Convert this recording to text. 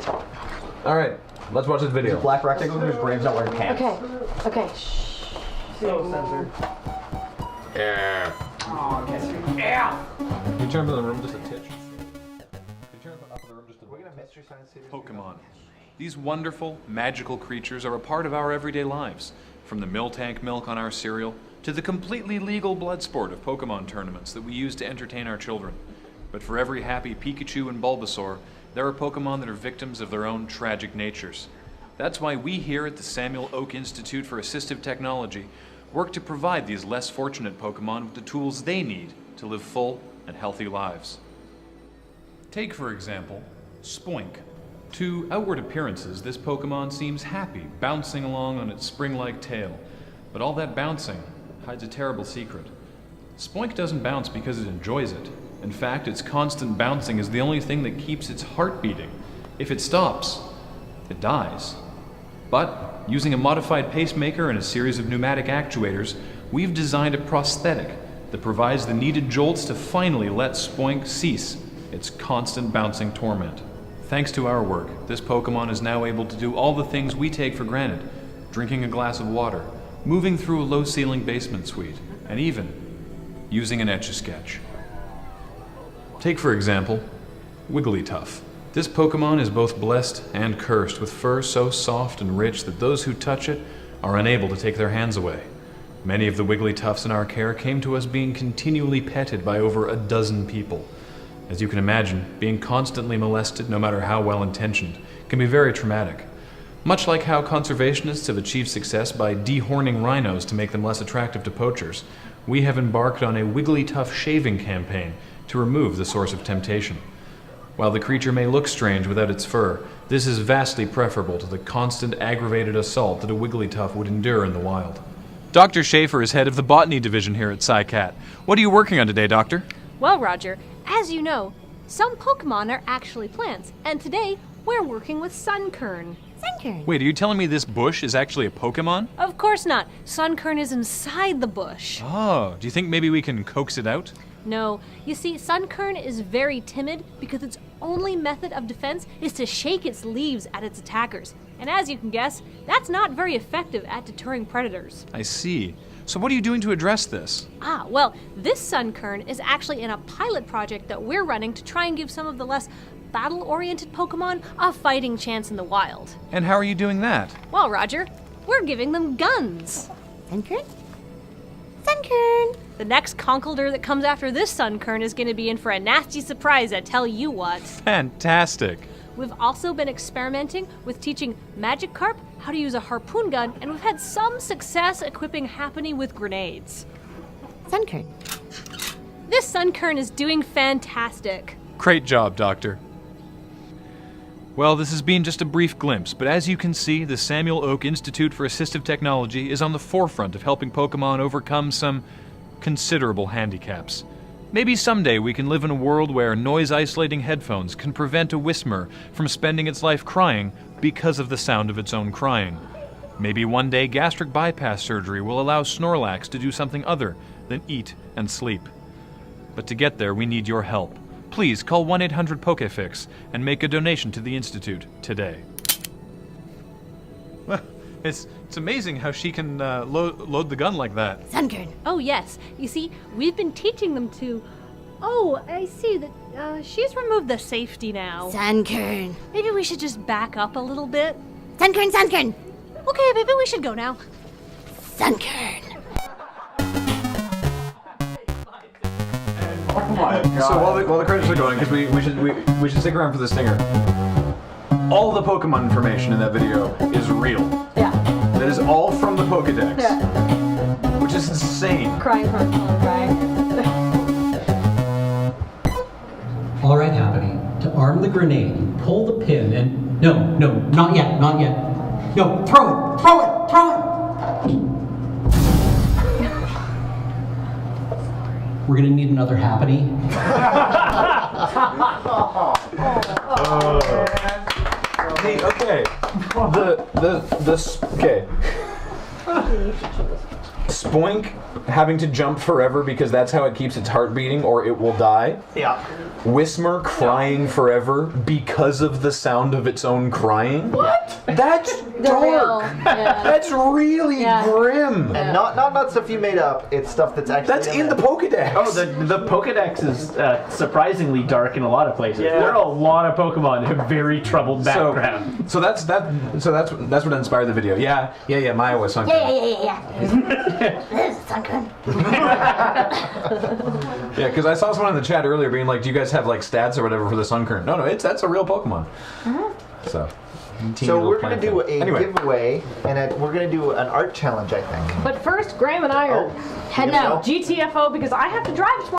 All right, let's watch this video. Black rectangle, there's Graves not wearing pants. Okay. Shh. So censored. Yeah. Oh, guess you. Yeah. Can you turn up the room just a titch? Can you turn up the room just a We're gonna mystery science series. Pokemon. These wonderful, magical creatures are a part of our everyday lives. From the Miltank milk on our cereal, to the completely legal blood sport of Pokemon tournaments that we use to entertain our children. But for every happy Pikachu and Bulbasaur, there are Pokemon that are victims of their own tragic natures. That's why we here at the Samuel Oak Institute for Assistive Technology work to provide these less fortunate Pokemon with the tools they need to live full and healthy lives. Take, for example, Spoink. To outward appearances, this Pokemon seems happy, bouncing along on its spring-like tail. But all that bouncing hides a terrible secret. Spoink doesn't bounce because it enjoys it. In fact, its constant bouncing is the only thing that keeps its heart beating. If it stops, it dies. But, using a modified pacemaker and a series of pneumatic actuators, we've designed a prosthetic that provides the needed jolts to finally let Spoink cease its constant bouncing torment. Thanks to our work, this Pokemon is now able to do all the things we take for granted: drinking a glass of water, moving through a low-ceiling basement suite, and even using an Etch-a-Sketch. Take, for example, Wigglytuff. This Pokemon is both blessed and cursed with fur so soft and rich that those who touch it are unable to take their hands away. Many of the Wigglytuffs in our care came to us being continually petted by over a dozen people. As you can imagine, being constantly molested, no matter how well-intentioned, can be very traumatic. Much like how conservationists have achieved success by dehorning rhinos to make them less attractive to poachers, we have embarked on a Wigglytuff shaving campaign to remove the source of temptation. While the creature may look strange without its fur, this is vastly preferable to the constant aggravated assault that a Wigglytuff would endure in the wild. Dr. Schaefer is head of the botany division here at SciCat. What are you working on today, Doctor? Well, Roger, as you know, some Pokemon are actually plants, and today we're working with Sunkern. Sunkern. Wait, are you telling me this bush is actually a Pokemon? Of course not. Sunkern is inside the bush. Oh, do you think maybe we can coax it out? No, you see, Sunkern is very timid because its only method of defense is to shake its leaves at its attackers. And as you can guess, that's not very effective at deterring predators. I see. So what are you doing to address this? Well, this Sunkern is actually in a pilot project that we're running to try and give some of the less battle-oriented Pokemon a fighting chance in the wild. And how are you doing that? Well, Roger, we're giving them guns. Sunkern? Sunkern! The next Conkeldurr that comes after this Sunkern is going to be in for a nasty surprise, I tell you what. Fantastic. We've also been experimenting with teaching Magikarp how to use a harpoon gun, and we've had some success equipping Happiny with grenades. Sunkern. This Sunkern is doing fantastic. Great job, Doctor. Well, this has been just a brief glimpse, but as you can see, the Samuel Oak Institute for Assistive Technology is on the forefront of helping Pokemon overcome some considerable handicaps. Maybe someday we can live in a world where noise-isolating headphones can prevent a Whismur from spending its life crying because of the sound of its own crying. Maybe one day gastric bypass surgery will allow Snorlax to do something other than eat and sleep. But to get there, we need your help. Please call 1-800-POKEFIX and make a donation to the Institute today. Well, it's amazing how she can load the gun like that. Sunkern. Oh yes, you see, we've been teaching them to... Oh, I see that she's removed the safety now. Sunkern. Maybe we should just back up a little bit. Sunkern, Sunkern. Okay, maybe we should go now. Sunkern. So while the credits are going, because we should stick around for the stinger. All the Pokemon information in that video is real. Yeah. That is all from the Pokedex. Yeah. Which is insane. Crying for crying. All right, Happiny. To arm the grenade, pull the pin and... No, not yet, not yet. No, throw it! We're gonna need another Happiny. Hey, okay. Okay. Spoink having to jump forever because that's how it keeps its heart beating or it will die. Yeah. Whismer crying forever because of the sound of its own crying. What? That's dark. Yeah. That's really grim. And not stuff you made up. It's stuff that's actually That's in the Pokedex. Oh, the Pokedex is surprisingly dark in a lot of places. Yeah. There are a lot of Pokemon who have very troubled background. So that's what inspired the video. Yeah. Maya was Sunkern. Yeah. This is Sunkern. Yeah, because I saw someone in the chat earlier being like, "Do you guys have like stats or whatever for the Sunkern?" No, that's a real Pokemon. So. So we're going to do a giveaway, and we're going to do an art challenge, I think. But first, Graham and I are heading out GTFO because I have to drive tomorrow.